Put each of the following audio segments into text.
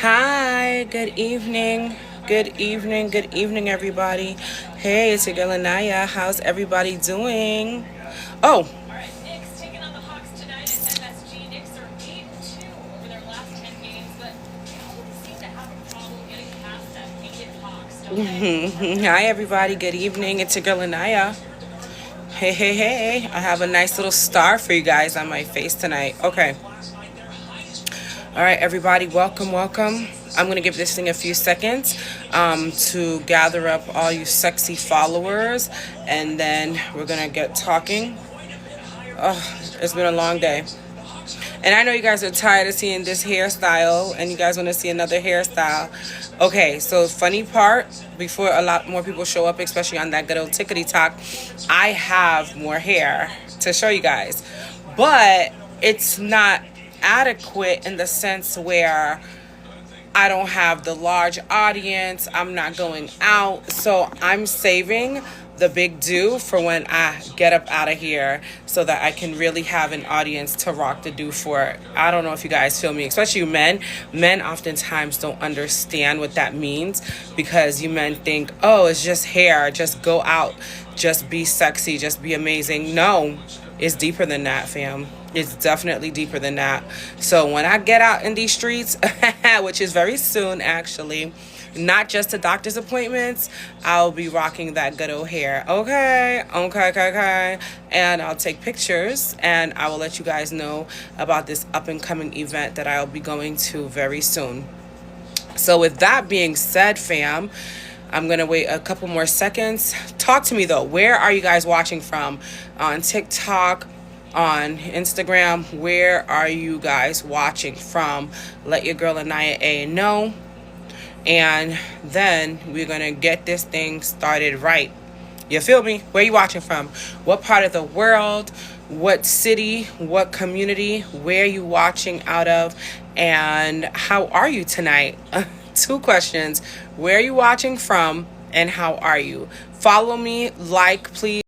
Hi, good evening. Good evening, everybody. Hey, it's your girl Anaya. How's everybody doing? Oh, hi, everybody. Good evening. It's your girl Anaya. Hey, hey, hey. I have a nice little star for you guys on my face tonight. Okay. All right, everybody. Welcome, welcome. I'm going to give this thing a few seconds to gather up all you sexy followers, and then we're going to get talking. It's been a long day. And I know you guys are tired of seeing this hairstyle and you guys want to see another hairstyle. Okay, so funny part, before a lot more people show up, especially on that good old tickety talk, I have more hair to show you guys. But it's not adequate in the sense where I don't have the large audience. I'm not going out. So I'm saving the big do for when I get up out of here so that I can really have an audience to rock the do for. I don't know if you guys feel me, especially you men. Men oftentimes don't understand what that means because you men think, oh, it's just hair. Just go out. Just be sexy. Just be amazing. No, it's deeper than that, fam. It's definitely deeper than that. So when I get out in these streets, which is very soon actually, not just to doctor's appointments, I'll be rocking that good old hair. Okay. And I'll take pictures and I will let you guys know about this up and coming event that I'll be going to very soon. So with that being said, fam, I'm going to wait a couple more seconds. Talk to me though. Where are you guys watching from? On TikTok, on Instagram? Where are you guys watching from? Let your girl Anaya A know. And then we're going to get this thing started right. You feel me? Where are you watching from? What part of the world? What city? What community? Where are you watching out of? And how are you tonight? Two questions. Where are you watching from? And how are you? Follow me, like, please.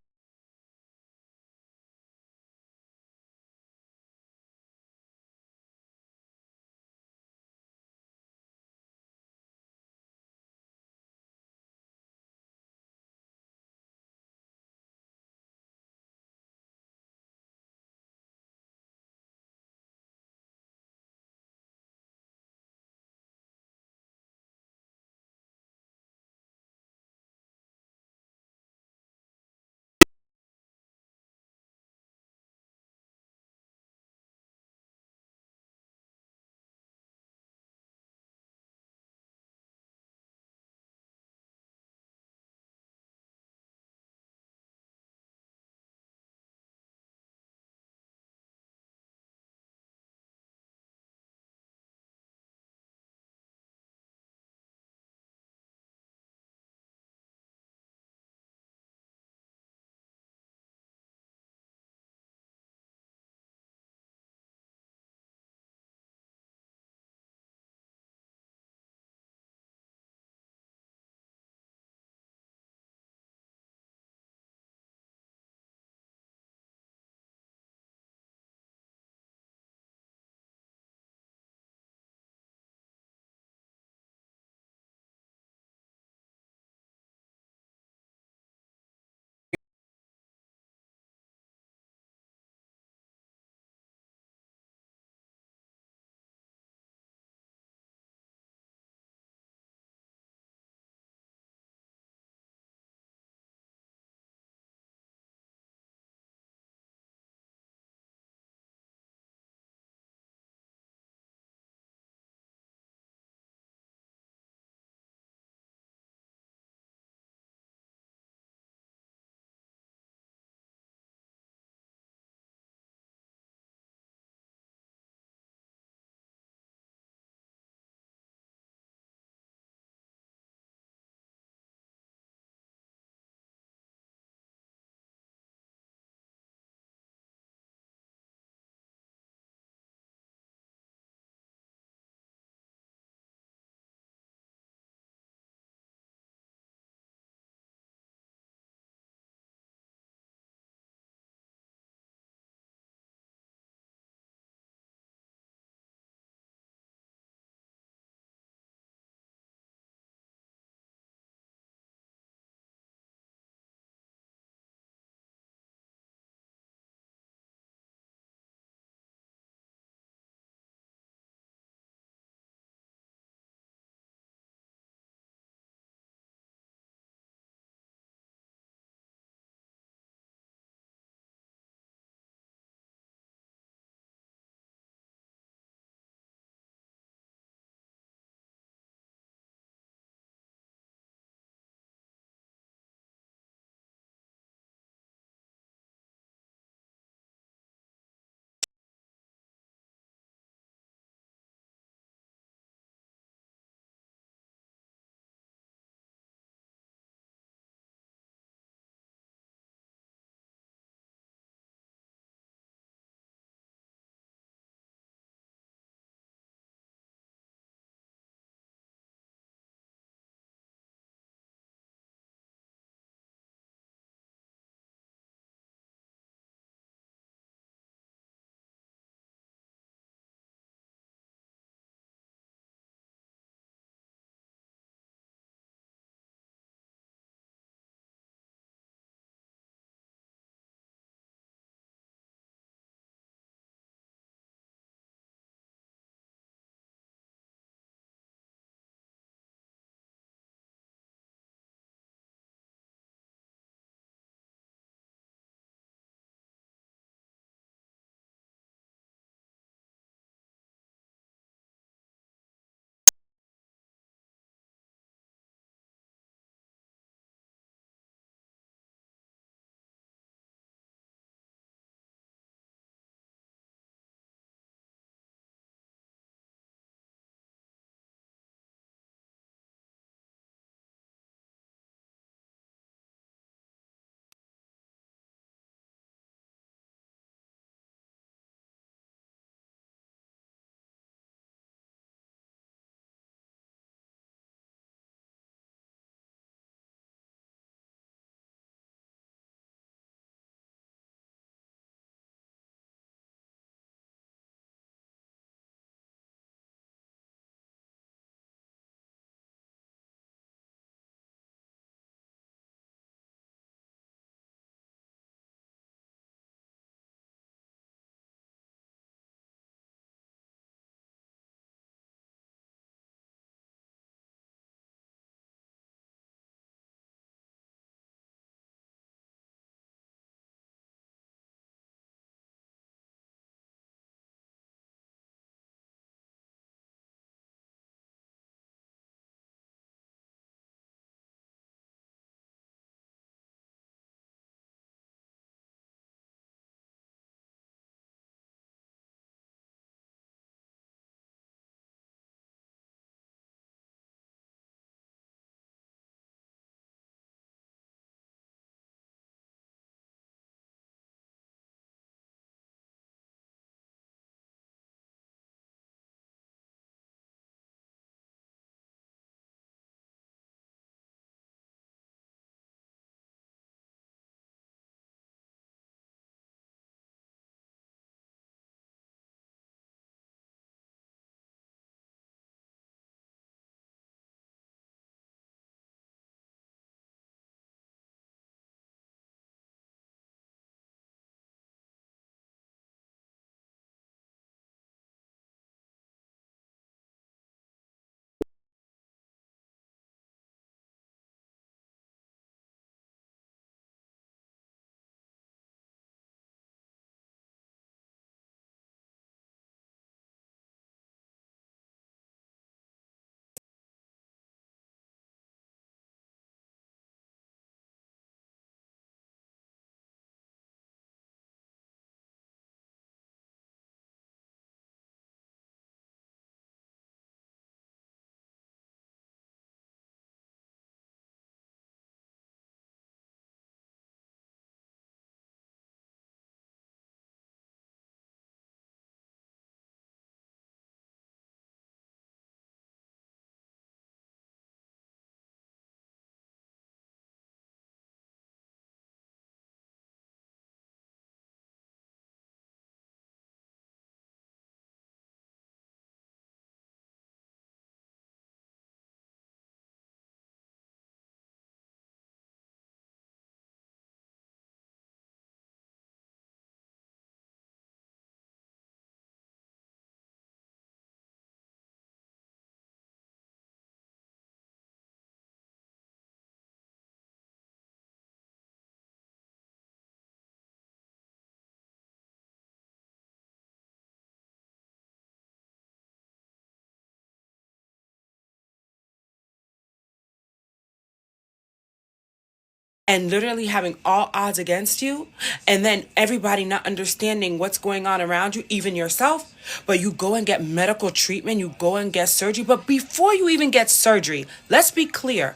and literally having all odds against you, and then everybody not understanding what's going on around you, even yourself, but you go and get medical treatment, you go and get surgery. But before you even get surgery, let's be clear.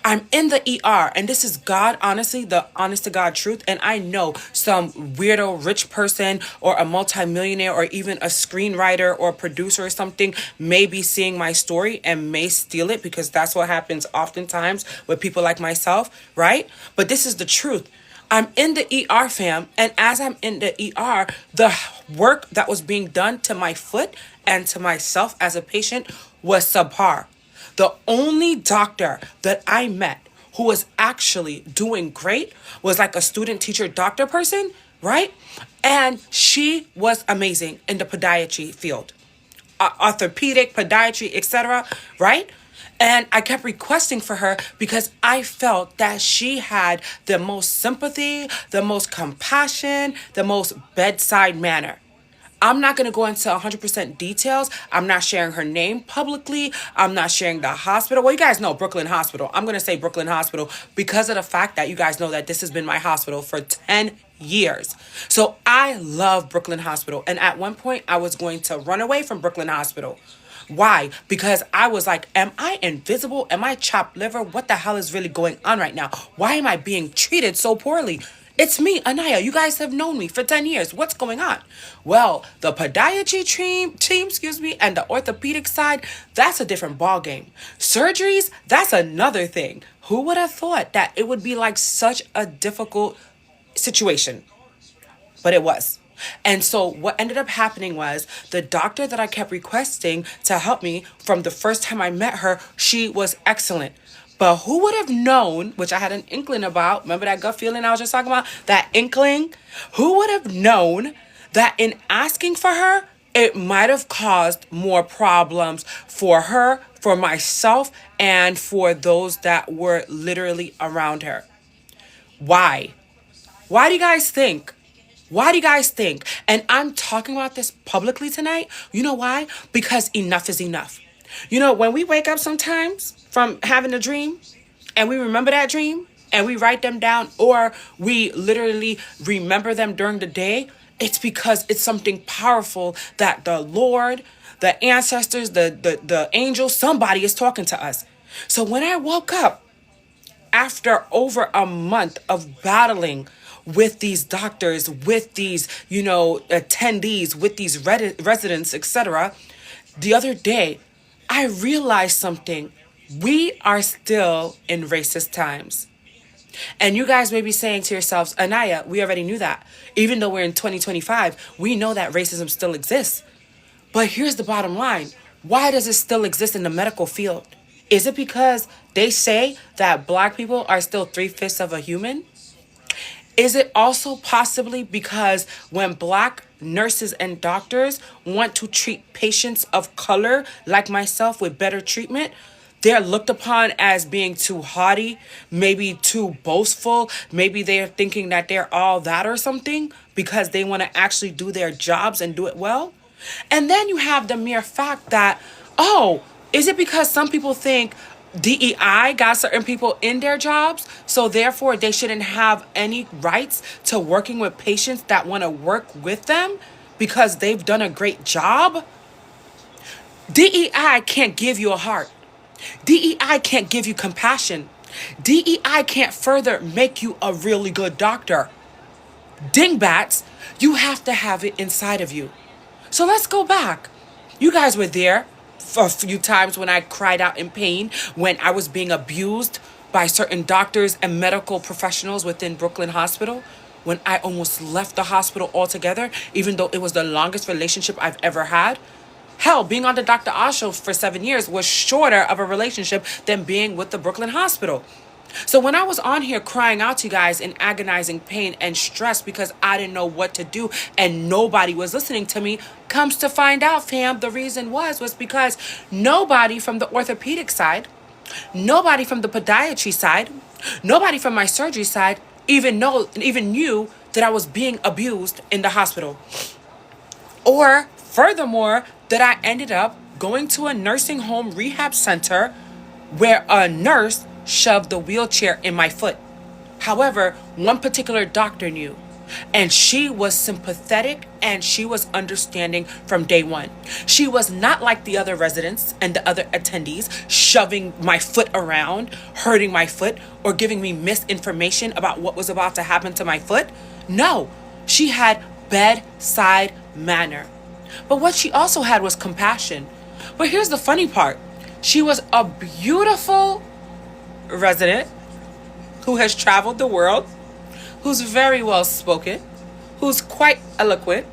I'm in the ER, and this is God, honestly, the honest to God truth. And I know some weirdo rich person or a multimillionaire or even a screenwriter or producer or something may be seeing my story and may steal it, because that's what happens oftentimes with people like myself, right? But this is the truth. I'm in the ER, fam, and as I'm in the ER, the work that was being done to my foot and to myself as a patient was subpar. The only doctor that I met who was actually doing great was like a student teacher doctor person, right? And she was amazing in the podiatry field, orthopedic, podiatry, etc., right? And I kept requesting for her because I felt that she had the most sympathy, the most compassion, the most bedside manner. I'm not going to go into 100% details. I'm not sharing her name publicly. I'm not sharing the hospital. Well, you guys know Brooklyn Hospital. I'm going to say Brooklyn Hospital because of the fact that you guys know that this has been my hospital for 10 years. So I love Brooklyn Hospital. And at one point, I was going to run away from Brooklyn Hospital. Why? Because I was like, am I invisible? Am I chopped liver? What the hell is really going on right now? Why am I being treated so poorly? It's me, Anaya. You guys have known me for 10 years. What's going on? Well, the podiatry team, and the orthopedic side, that's a different ball game. Surgeries, that's another thing. Who would have thought that it would be like such a difficult situation? But it was. And so what ended up happening was the doctor that I kept requesting to help me from the first time I met her, she was excellent. But who would have known, which I had an inkling about, remember that gut feeling I was just talking about? That inkling? Who would have known that in asking for her, it might have caused more problems for her, for myself, and for those that were literally around her? Why? Why do you guys think? Why do you guys think? And I'm talking about this publicly tonight. You know why? Because enough is enough. You know, when we wake up sometimes from having a dream and we remember that dream and we write them down, or we literally remember them during the day, it's because it's something powerful that the Lord, the ancestors, the angels, somebody is talking to us. So when I woke up after over a month of battling with these doctors, with these, attendees, with these residents, etc., the other day, I realized something. We are still in racist times. And you guys may be saying to yourselves, Anaya, we already knew that. Even though we're in 2025, we know that racism still exists. But here's the bottom line. Why does it still exist in the medical field? Is it because they say that Black people are still 3/5 of a human? Is it also possibly because when Black nurses and doctors want to treat patients of color like myself with better treatment, they're looked upon as being too haughty, maybe too boastful, maybe they're thinking that they're all that or something because they want to actually do their jobs and do it well? And then you have the mere fact that, oh, is it because some people think DEI got certain people in their jobs, so therefore they shouldn't have any rights to working with patients that want to work with them because they've done a great job? DEI can't give you a heart. DEI can't give you compassion. DEI can't further make you a really good doctor. Dingbats, you have to have it inside of you. So let's go back. You guys were there for a few times when I cried out in pain, when I was being abused by certain doctors and medical professionals within Brooklyn Hospital, when I almost left the hospital altogether, even though it was the longest relationship I've ever had. Hell, being on the Dr. Oz show for 7 years was shorter of a relationship than being with the Brooklyn Hospital. So when I was on here crying out to you guys in agonizing pain and stress because I didn't know what to do and nobody was listening to me, comes to find out, fam, the reason was because nobody from the orthopedic side, nobody from the podiatry side, nobody from my surgery side even knew that I was being abused in the hospital. Or furthermore, that I ended up going to a nursing home rehab center where a nurse shoved the wheelchair in my foot. However, one particular doctor knew. And she was sympathetic and she was understanding from day one. She was not like the other residents and the other attendees, shoving my foot around, hurting my foot, or giving me misinformation about what was about to happen to my foot. No, she had bedside manner. But what she also had was compassion. But here's the funny part. She was a beautiful resident who has traveled the world, who's very well spoken, who's quite eloquent,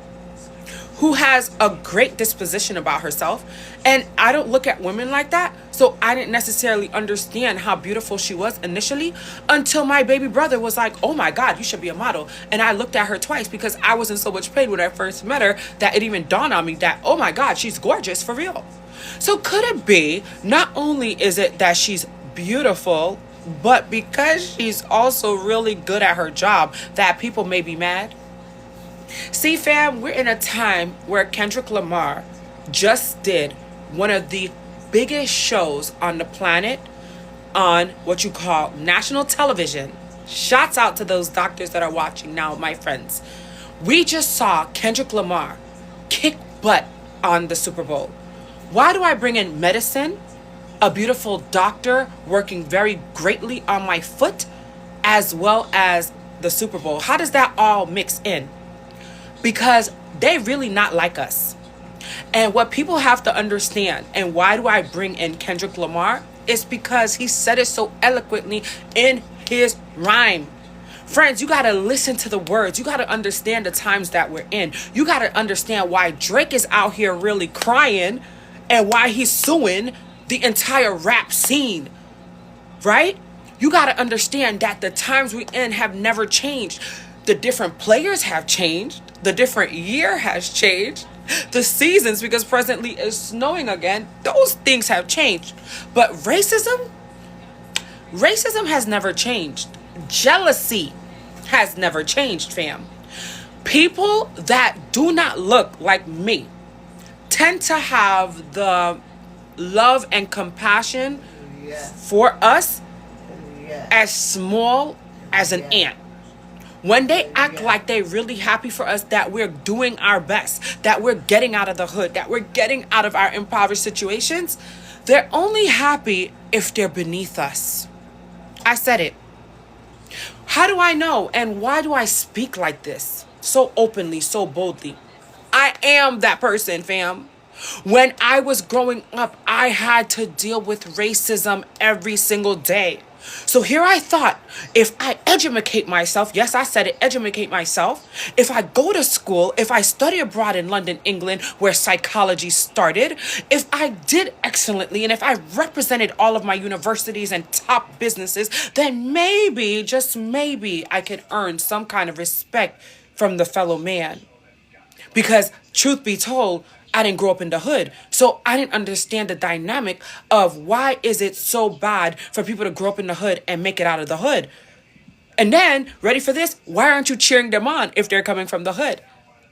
who has a great disposition about herself. And I don't look at women like that, so I didn't necessarily understand how beautiful she was initially until my baby brother was like, oh my God, you should be a model. And I looked at her twice because I was in so much pain when I first met her that it even dawned on me that, oh my God, she's gorgeous for real. So could it be, not only is it that she's beautiful, but because she's also really good at her job, that people may be mad? See, fam, we're in a time where Kendrick Lamar just did one of the biggest shows on the planet on what you call national television. Shouts out to those doctors that are watching now, my friends. We just saw Kendrick Lamar kick butt on the Super Bowl. Why do I bring in medicine? A beautiful doctor working very greatly on my foot, as well as the Super Bowl. How does that all mix in? Because they really not like us. And what people have to understand, and why do I bring in Kendrick Lamar, is because he said it so eloquently in his rhyme. Friends, you got to listen to the words. You got to understand the times that we're in. You got to understand why Drake is out here really crying and why he's suing the entire rap scene, right? You got to understand that the times we're in have never changed. The different players have changed. The different year has changed. The seasons, because presently it's snowing again, those things have changed. But racism has never changed. Jealousy has never changed, fam. People that do not look like me tend to have the love and compassion for us as small as an ant. When they act like they're really happy for us, that we're doing our best, that we're getting out of the hood, that we're getting out of our impoverished situations, they're only happy if they're beneath us. I said it. How do I know? And why do I speak like this? So openly, so boldly. I am that person, fam. When I was growing up, I had to deal with racism every single day. So here I thought, if I educate myself, yes, I said it, educate myself. If I go to school, if I study abroad in London, England, where psychology started, if I did excellently, and if I represented all of my universities and top businesses, then maybe, just maybe, I could earn some kind of respect from the fellow man. Because truth be told, I didn't grow up in the hood. So I didn't understand the dynamic of why is it so bad for people to grow up in the hood and make it out of the hood. And then, ready for this? Why aren't you cheering them on if they're coming from the hood?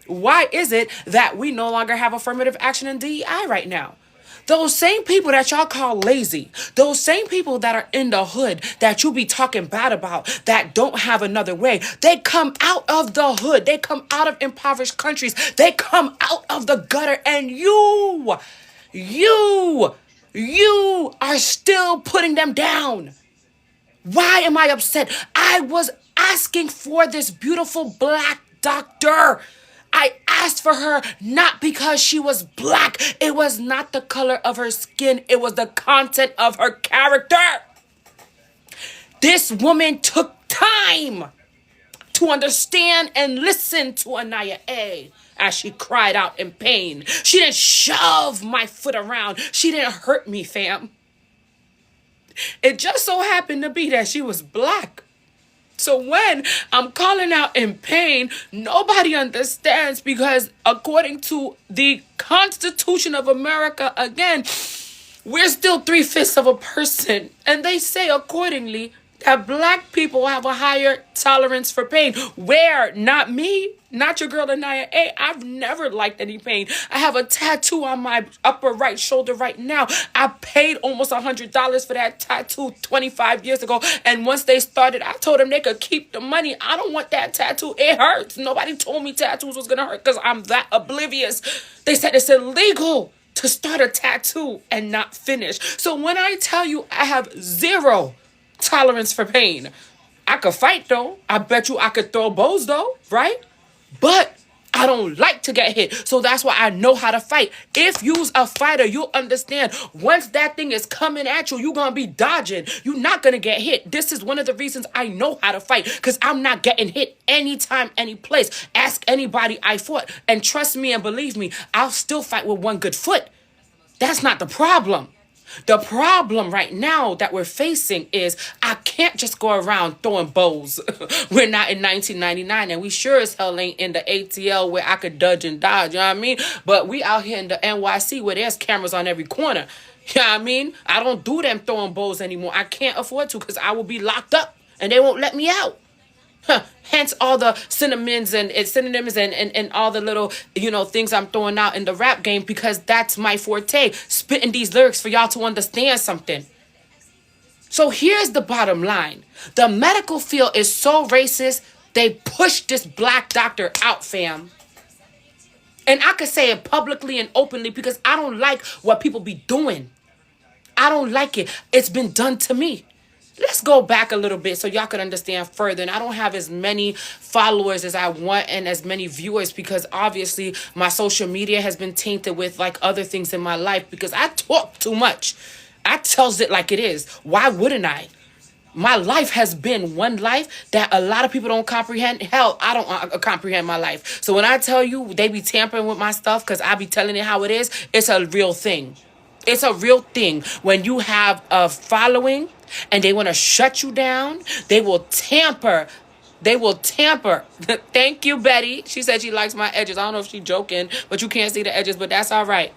Why is it that we no longer have affirmative action in DEI right now? Those same people that y'all call lazy, those same people that are in the hood that you be talking bad about, that don't have another way, they come out of the hood. They come out of impoverished countries. They come out of the gutter, and you are still putting them down. Why am I upset? I was asking for this beautiful black doctor. I asked for her not because she was black. It was not the color of her skin. It was the content of her character. This woman took time to understand and listen to Anaya A. as she cried out in pain. She didn't shove my foot around. She didn't hurt me, fam. It just so happened to be that she was black. So when I'm calling out in pain, nobody understands, because according to the Constitution of America, again, we're still 3/5 of a person. And they say accordingly that black people have a higher tolerance for pain. Where? Not me. Not your girl Anaya. Hey, I've never liked any pain. I have a tattoo on my upper right shoulder right now. I paid almost $100 for that tattoo 25 years ago. And once they started, I told them they could keep the money. I don't want that tattoo. It hurts. Nobody told me tattoos was going to hurt because I'm that oblivious. They said it's illegal to start a tattoo and not finish. So when I tell you I have zero tolerance for pain, I could fight though. I bet you I could throw bows though, right? But I don't like to get hit. So that's why I know how to fight. If you's a fighter, you'll understand once that thing is coming at you, you're going to be dodging. You're not going to get hit. This is one of the reasons I know how to fight, because I'm not getting hit anytime, any place. Ask anybody I fought. And trust me and believe me, I'll still fight with one good foot. That's not the problem. The problem right now that we're facing is I can't just go around throwing bows. We're not in 1999, and we sure as hell ain't in the ATL where I could dodge and dodge, you know what I mean? But we out here in the NYC where there's cameras on every corner. You know what I mean? I don't do them throwing bows anymore. I can't afford to because I will be locked up and they won't let me out. Hence all the synonyms and all the little, things I'm throwing out in the rap game, because that's my forte, spitting these lyrics for y'all to understand something. So here's the bottom line. The medical field is so racist, they pushed this black doctor out, fam. And I could say it publicly and openly because I don't like what people be doing. I don't like it. It's been done to me. Let's go back a little bit so y'all can understand further. And I don't have as many followers as I want and as many viewers because obviously my social media has been tainted with like other things in my life because I talk too much. I tells it like it is. Why wouldn't I? My life has been one life that a lot of people don't comprehend. Hell, I don't comprehend my life. So when I tell you they be tampering with my stuff because I be telling it how it is, it's a real thing. It's a real thing. When you have a following and they want to shut you down, they will tamper. They will tamper. Thank you, Betty. She said she likes my edges. I don't know if she's joking, but you can't see the edges, but that's all right.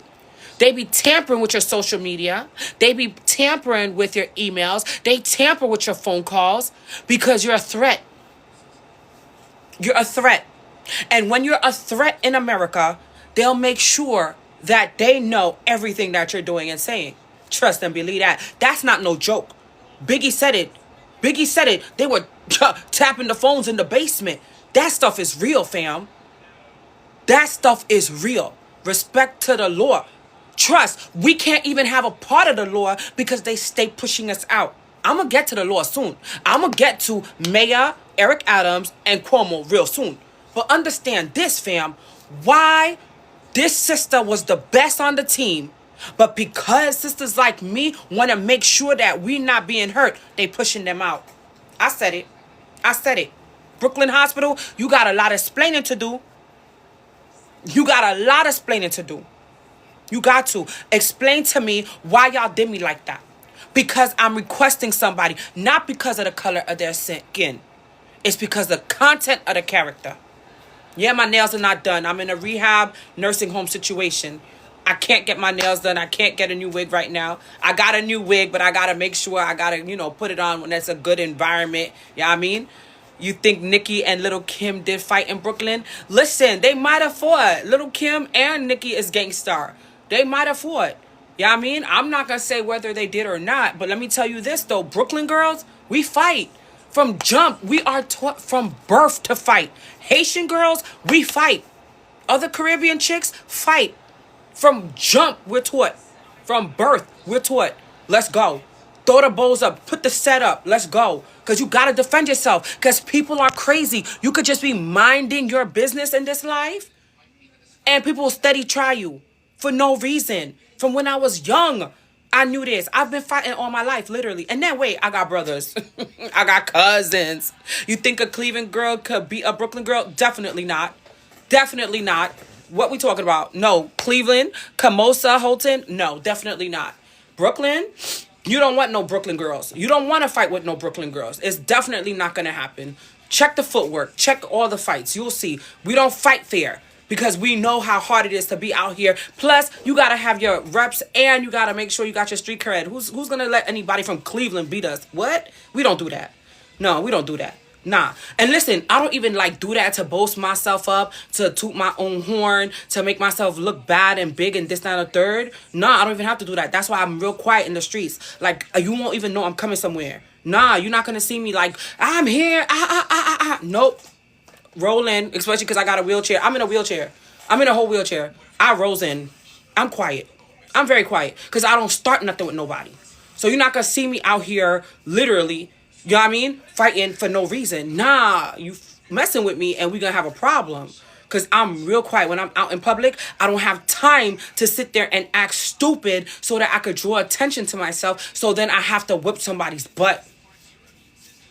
They be tampering with your social media. They be tampering with your emails. They tamper with your phone calls because you're a threat. You're a threat. And when you're a threat in America, they'll make sure that they know everything that you're doing and saying. Trust and believe that. That's not no joke. Biggie said it. Biggie said it. They were tapping the phones in the basement. That stuff is real, fam. That stuff is real. Respect to the law. Trust, we can't even have a part of the law because they stay pushing us out. I'm going to get to the law soon. I'm going to get to Mayor Eric Adams and Cuomo real soon. But understand this, fam. Why this sister was the best on the team, but because sisters like me want to make sure that we not being hurt, they pushing them out. I said it. I said it. Brooklyn Hospital, you got a lot of explaining to do. You got a lot of explaining to do. You got to explain to me why y'all did me like that. Because I'm requesting somebody, not because of the color of their skin. It's because of the content of the character. Yeah, my nails are not done. I'm in a rehab nursing home situation. I can't get my nails done. I can't get a new wig right now. I got a new wig, but I got to make sure I got to, put it on when it's a good environment. You know what I mean? You think Nicki and Little Kim did fight in Brooklyn? Listen, they might have fought. Little Kim and Nicki is gangsta. They might have fought. You know what I mean? I'm not going to say whether they did or not, but let me tell you this, though. Brooklyn girls, we fight. From jump, we are taught from birth to fight. Haitian girls, we fight. Other Caribbean chicks, fight. From jump, we're taught. From birth, we're taught. Let's go. Throw the bowls up. Put the set up. Let's go. Because you got to defend yourself. Because people are crazy. You could just be minding your business in this life, and people will steady try you for no reason. From when I was young, I knew this. I've been fighting all my life, literally. And then, wait, I got brothers. I got cousins. You think a Cleveland girl could beat a Brooklyn girl? Definitely not. Definitely not. What we talking about? No. Cleveland, Camosa, Holton? No, definitely not. Brooklyn? You don't want no Brooklyn girls. You don't want to fight with no Brooklyn girls. It's definitely not going to happen. Check the footwork. Check all the fights. You'll see. We don't fight fair. because we know how hard it is to be out here. Plus, you gotta have your reps and you gotta make sure you got your street cred. Who's gonna let anybody from Cleveland beat us? What? We don't do that. No, we don't do that. Nah. And listen, I don't even like do that to boast myself up, to toot my own horn, to make myself look bad and big and this, that, and the third. Nah, I don't even have to do that. That's why I'm real quiet in the streets. Like, you won't even know I'm coming somewhere. Nah, you're not gonna see me like, I'm here. Nope. Roll in, especially because I got a wheelchair. I'm in a wheelchair. I'm in a whole wheelchair. I rolls in. I'm quiet. I'm very quiet because I don't start nothing with nobody. So you're not going to see me out here literally, you know what I mean, fighting for no reason. Nah, you messing with me and we're going to have a problem. Because I'm real quiet. When I'm out in public, I don't have time to sit there and act stupid so that I could draw attention to myself. So then I have to whip somebody's butt.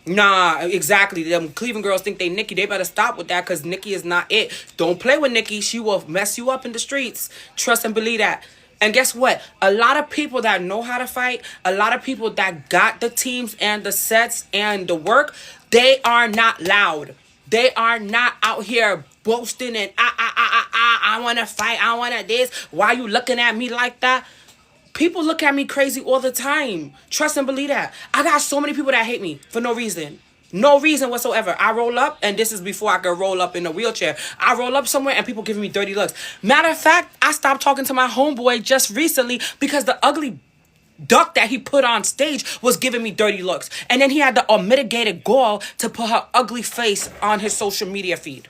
Nah, exactly. Them Cleveland girls think they Nikki. They better stop with that because Nikki is not it. Don't play with Nikki. She will mess you up in the streets. Trust and believe that. And guess what? A lot of people that know how to fight, a lot of people that got the teams and the sets and the work, they are not loud. They are not out here boasting and I want to fight. I want to this. Why you looking at me like that? People look at me crazy all the time. Trust and believe that. I got so many people that hate me for no reason. No reason whatsoever. I roll up, and this is before I could roll up in a wheelchair. I roll up somewhere, and people giving me dirty looks. Matter of fact, I stopped talking to my homeboy just recently because the ugly duck that he put on stage was giving me dirty looks. And then he had the unmitigated gall to put her ugly face on his social media feed.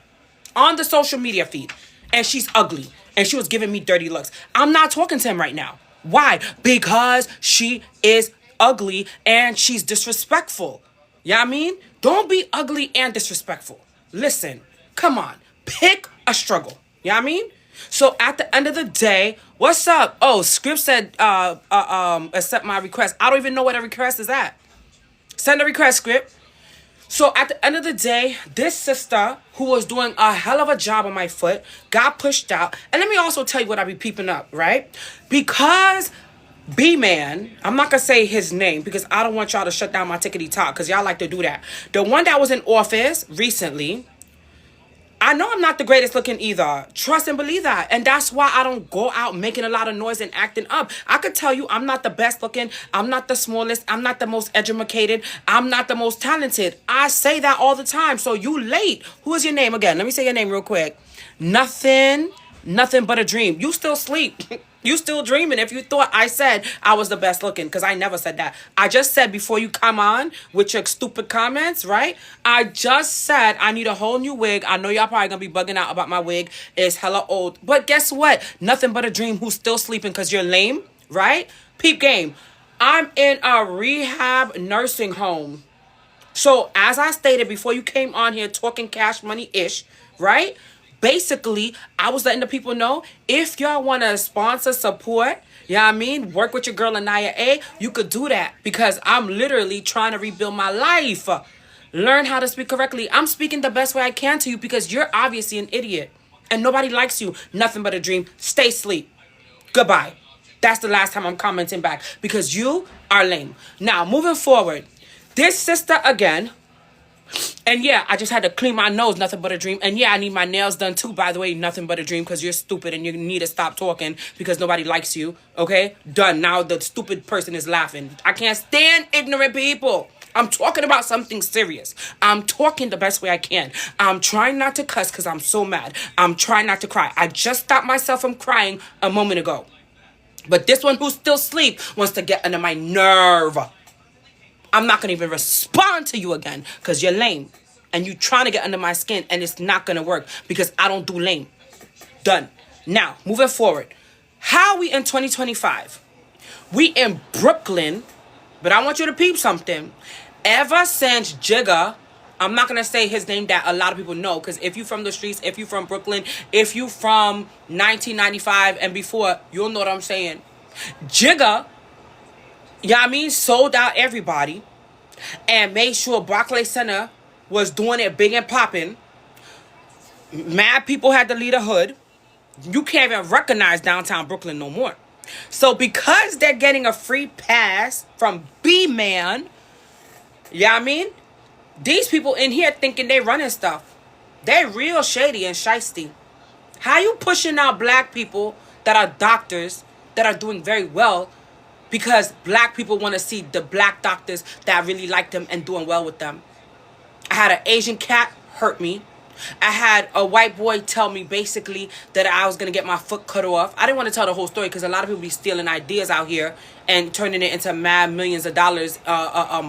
On the social media feed. And she's ugly. And she was giving me dirty looks. I'm not talking to him right now. Why? Because she is ugly and she's disrespectful. You know what I mean? Don't be ugly and disrespectful. Listen, come on. Pick a struggle. You know what I mean? So at the end of the day, what's up? Oh, Script said accept my request. I don't even know what a request is at. Send a request, Script. So at the end of the day, this sister who was doing a hell of a job on my foot got pushed out. And let me also tell you what I be peeping up, right? Because B-Man, I'm not going to say his name because I don't want y'all to shut down my tickety talk because y'all like to do that. The one that was in office recently, I know I'm not the greatest looking either. Trust and believe that. And that's why I don't go out making a lot of noise and acting up. I could tell you I'm not the best looking. I'm not the smallest. I'm not the most educated. I'm not the most talented. I say that all the time. So you late. Who is your name again? Let me say your name real quick. Nothing but a dream. You still sleep. You still dreaming if you thought I said I was the best looking, because I never said that. I just said before you come on with your stupid comments, right? I just said I need a whole new wig. I know y'all probably gonna be bugging out about my wig. It's hella old. But guess what? Nothing but a dream who's still sleeping because you're lame, right? Peep game. I'm in a rehab nursing home. So as I stated before you came on here talking cash money-ish, right? Basically, I was letting the people know, if y'all want to sponsor, support, you know what I mean, work with your girl Anaya A, you could do that because I'm literally trying to rebuild my life. Learn how to speak correctly. I'm speaking the best way I can to you because you're obviously an idiot and nobody likes you. Nothing but a dream. Stay asleep. Goodbye. That's the last time I'm commenting back because you are lame. Now, moving forward, this sister again. And yeah, I just had to clean my nose, nothing but a dream. And yeah, I need my nails done too, by the way, nothing but a dream, because you're stupid and you need to stop talking because nobody likes you, okay? Done. Now the stupid person is laughing. I can't stand ignorant people. I'm talking about something serious. I'm talking the best way I can. I'm trying not to cuss because I'm so mad. I'm trying not to cry. I just stopped myself from crying a moment ago. But this one who's still asleep wants to get under my nerve. I'm not going to even respond to you again because you're lame. And you're trying to get under my skin and it's not going to work because I don't do lame. Done. Now, moving forward. How we in 2025? We in Brooklyn, but I want you to peep something. Ever since Jigga, I'm not going to say his name that a lot of people know because if you from the streets, if you from Brooklyn, if you from 1995 and before, you'll know what I'm saying. Jigga, yeah, I mean, sold out everybody and made sure Barclays Center was doing it big and popping. Mad people had to leave the hood. You can't even recognize downtown Brooklyn no more. So because they're getting a free pass from B-Man, yeah, I mean, these people in here thinking they running stuff. They real shady and shiesty. How you pushing out black people that are doctors that are doing very well because black people want to see the black doctors that really like them and doing well with them? I had an Asian cat hurt me. I had a white boy tell me basically that I was going to get my foot cut off. I didn't want to tell the whole story because a lot of people be stealing ideas out here and turning it into mad millions of dollars,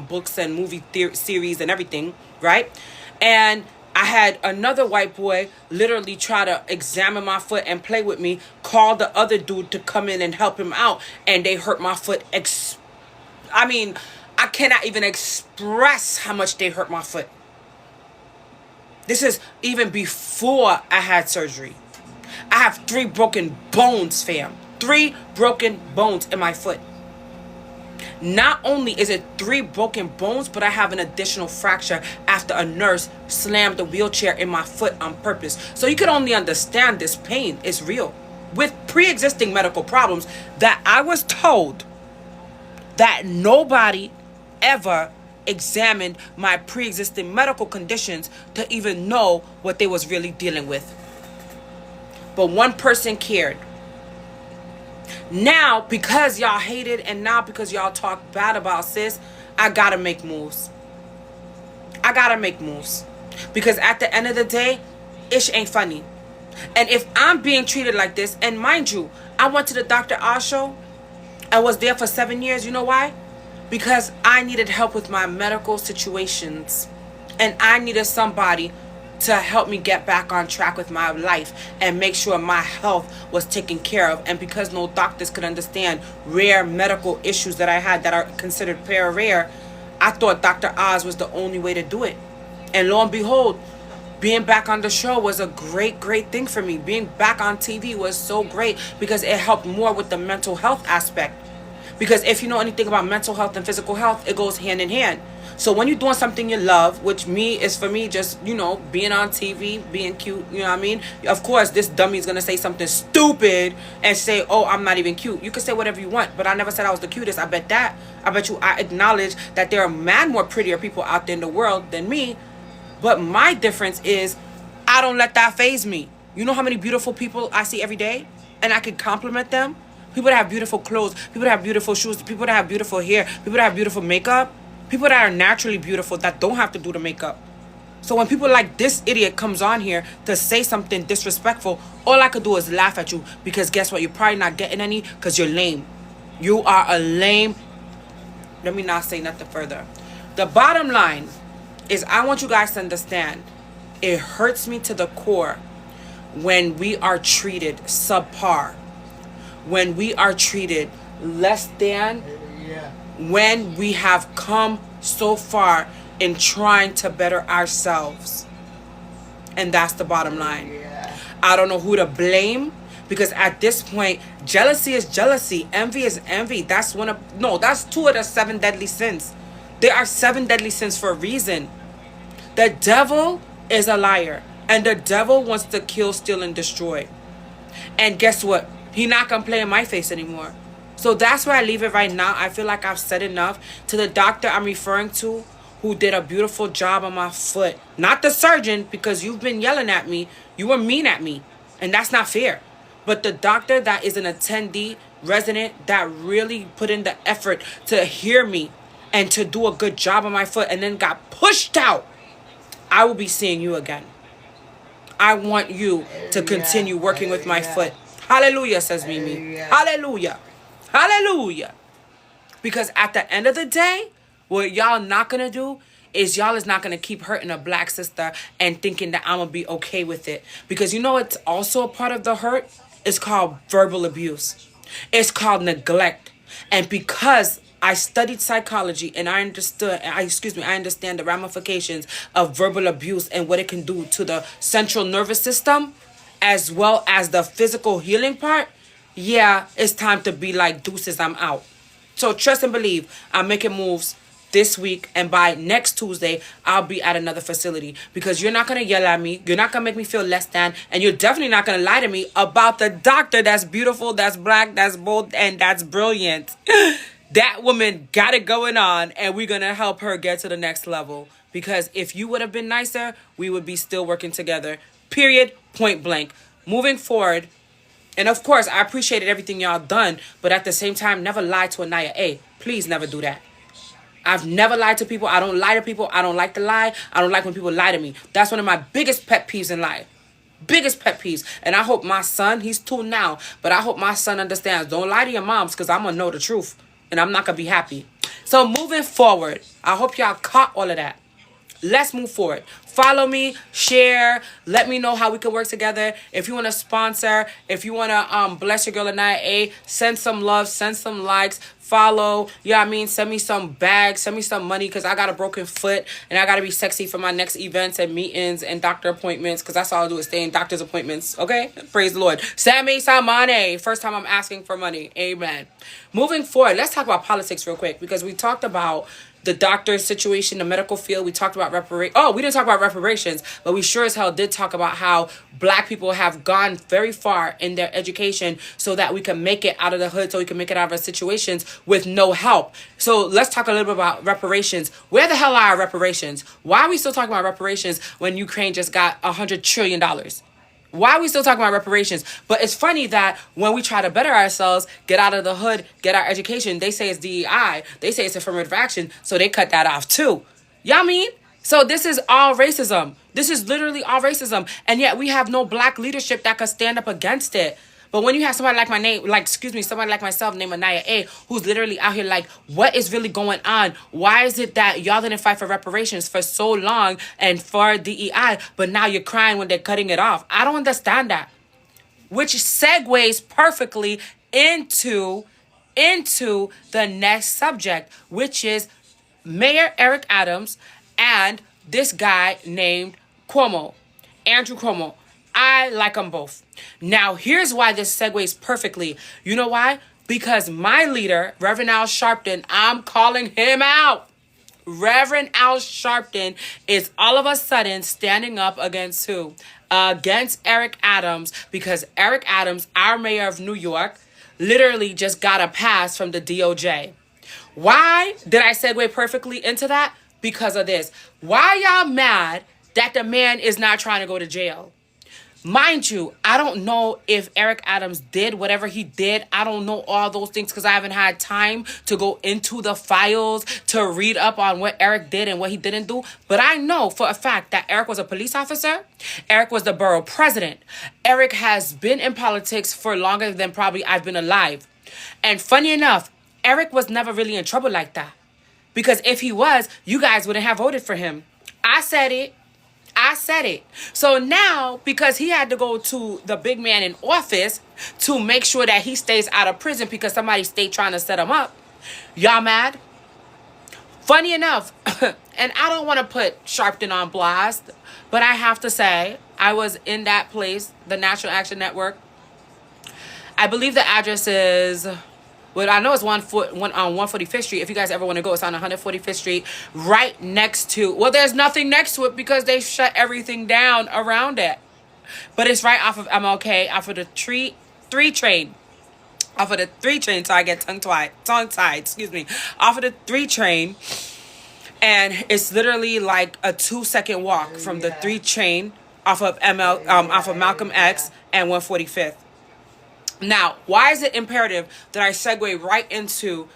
books and movie series and everything, right? And I had another white boy literally try to examine my foot and play with me, call the other dude to come in and help him out, and they hurt my foot. I cannot even express how much they hurt my foot. This is even before I had surgery. I have 3 broken bones, fam. 3 broken bones in my foot. Not only is it 3 broken bones, but I have an additional fracture after a nurse slammed the wheelchair in my foot on purpose. So you can only understand this pain is real. With pre-existing medical problems that I was told that nobody ever examined my pre-existing medical conditions to even know what they was really dealing with. But one person cared. Now, because y'all hated and now because y'all talk bad about sis, I gotta make moves. I gotta make moves. Because at the end of the day, ish ain't funny. And if I'm being treated like this, and mind you, I went to the Dr. Oz show. I was there for 7 years. You know why? Because I needed help with my medical situations. And I needed somebody to help me get back on track with my life and make sure my health was taken care of. And because no doctors could understand rare medical issues that I had that are considered rare, I thought Dr. Oz was the only way to do it. And lo and behold, being back on the show was a great thing for me. Being back on TV was so great because it helped more with the mental health aspect. Because if you know anything about mental health and physical health, it goes hand in hand. So when you're doing something you love, which is for me just, being on TV, being cute, you know what I mean? Of course, this dummy is going to say something stupid and say, oh, I'm not even cute. You can say whatever you want, but I never said I was the cutest. I bet I acknowledge that there are mad more prettier people out there in the world than me. But my difference is I don't let that faze me. You know how many beautiful people I see every day? And I can compliment them? People that have beautiful clothes, people that have beautiful shoes, people that have beautiful hair, people that have beautiful makeup, people that are naturally beautiful that don't have to do the makeup. So when people like this idiot comes on here to say something disrespectful, all I could do is laugh at you because guess what? You're probably not getting any because you're lame. You are a lame. Let me not say nothing further. The bottom line is I want you guys to understand it hurts me to the core when we are treated subpar. When we are treated less than, when we have come so far in trying to better ourselves. And that's the bottom line. I don't know who to blame because at this point, jealousy is jealousy. Envy is envy. That's 2 of the 7 deadly sins. There are 7 deadly sins for a reason. The devil is a liar. And the devil wants to kill, steal, and destroy. And guess what? He not gonna play in my face anymore. So that's where I leave it right now. I feel like I've said enough. To the doctor I'm referring to, who did a beautiful job on my foot. Not the surgeon, because you've been yelling at me. You were mean at me. And that's not fair. But the doctor that is an attendee, resident, that really put in the effort to hear me and to do a good job on my foot and then got pushed out. I will be seeing you again. I want you to continue working with my foot. Hallelujah, says Mimi. Hallelujah. Hallelujah. Because at the end of the day, what y'all not going to do is y'all is not going to keep hurting a black sister and thinking that I'm going to be okay with it. Because you know it's also a part of the hurt? It's called verbal abuse. It's called neglect. And because I studied psychology and I understand the ramifications of verbal abuse and what it can do to the central nervous system, as well as the physical healing part, it's time to be like, deuces, I'm out. So trust and believe, I'm making moves this week, and by next Tuesday, I'll be at another facility because you're not going to yell at me. You're not going to make me feel less than, and you're definitely not going to lie to me about the doctor that's beautiful, that's black, that's bold, and that's brilliant. That woman got it going on, and we're going to help her get to the next level because if you would have been nicer, we would be still working together. Period. Point blank. moving forward, and of course, I appreciated everything y'all done, but at the same time, never lie to Anaya A. Please never do that. I've never lied to people. I don't lie to people. I don't like to lie. I don't like when people lie to me. That's one of my biggest pet peeves in life. Biggest pet peeves. And I hope my son, he's 2 now, but I hope my son understands. Don't lie to your moms, because I'm going to know the truth. And I'm not going to be happy. So moving forward, I hope y'all caught all of that. Let's move forward. Follow me, share, let me know how we can work together. If you want to sponsor, if you want to bless your girl Anaya A, send some love, send some likes, follow, you know what I mean? Send me some bags, send me some money, because I got a broken foot and I got to be sexy for my next events and meetings and doctor appointments, because that's all I do is stay in doctor's appointments, okay? Praise the Lord. Send me some money. First time I'm asking for money. Amen. Moving forward, let's talk about politics real quick, because we talked about the doctor situation, the medical field. We talked about we didn't talk about reparations, but we sure as hell did talk about how black people have gone very far in their education so that we can make it out of the hood, so we can make it out of our situations with no help. So let's talk a little bit about reparations. Where the hell are our reparations? Why are we still talking about reparations when Ukraine just got $100 trillion? Why are we still talking about reparations? But it's funny that when we try to better ourselves, get out of the hood, get our education, they say it's DEI. They say it's affirmative action, so they cut that off too. Y'all mean? So this is all racism. This is literally all racism. And yet we have no black leadership that could stand up against it. But when you have somebody like somebody like myself named Anaya A, who's literally out here like, what is really going on? Why is it that y'all didn't fight for reparations for so long and for DEI, but now you're crying when they're cutting it off? I don't understand that. Which segues perfectly into the next subject, which is Mayor Eric Adams and this guy named Cuomo, Andrew Cuomo. I like them both. Now, here's why this segues perfectly. You know why? Because my leader, Reverend Al Sharpton, I'm calling him out. Reverend Al Sharpton is all of a sudden standing up against who? Against Eric Adams, because Eric Adams, our mayor of New York, literally just got a pass from the DOJ. Why did I segue perfectly into that? Because of this. Why y'all mad that the man is not trying to go to jail? Mind you, I don't know if Eric Adams did whatever he did. I don't know all those things because I haven't had time to go into the files to read up on what Eric did and what he didn't do. But I know for a fact that Eric was a police officer. Eric was the borough president. Eric has been in politics for longer than probably I've been alive. And funny enough, Eric was never really in trouble like that. Because if he was, you guys wouldn't have voted for him. I said it. So now, because he had to go to the big man in office to make sure that he stays out of prison because somebody stayed trying to set him up, y'all mad? Funny enough, and I don't want to put Sharpton on blast, but I have to say, I was in that place, the National Action Network. I believe the address is... Well, I know it's on 145th Street. If you guys ever want to go, it's on 145th Street, right next to... Well, there's nothing next to it because they shut everything down around it. But it's right off of MLK, off of the 3 train. Off of the 3 train, so I get tongue-tied, excuse me. Off of the 3 train. And it's literally like a 2-second walk from the 3 train off of Malcolm X and 145th. Now, why is it imperative that I segue right into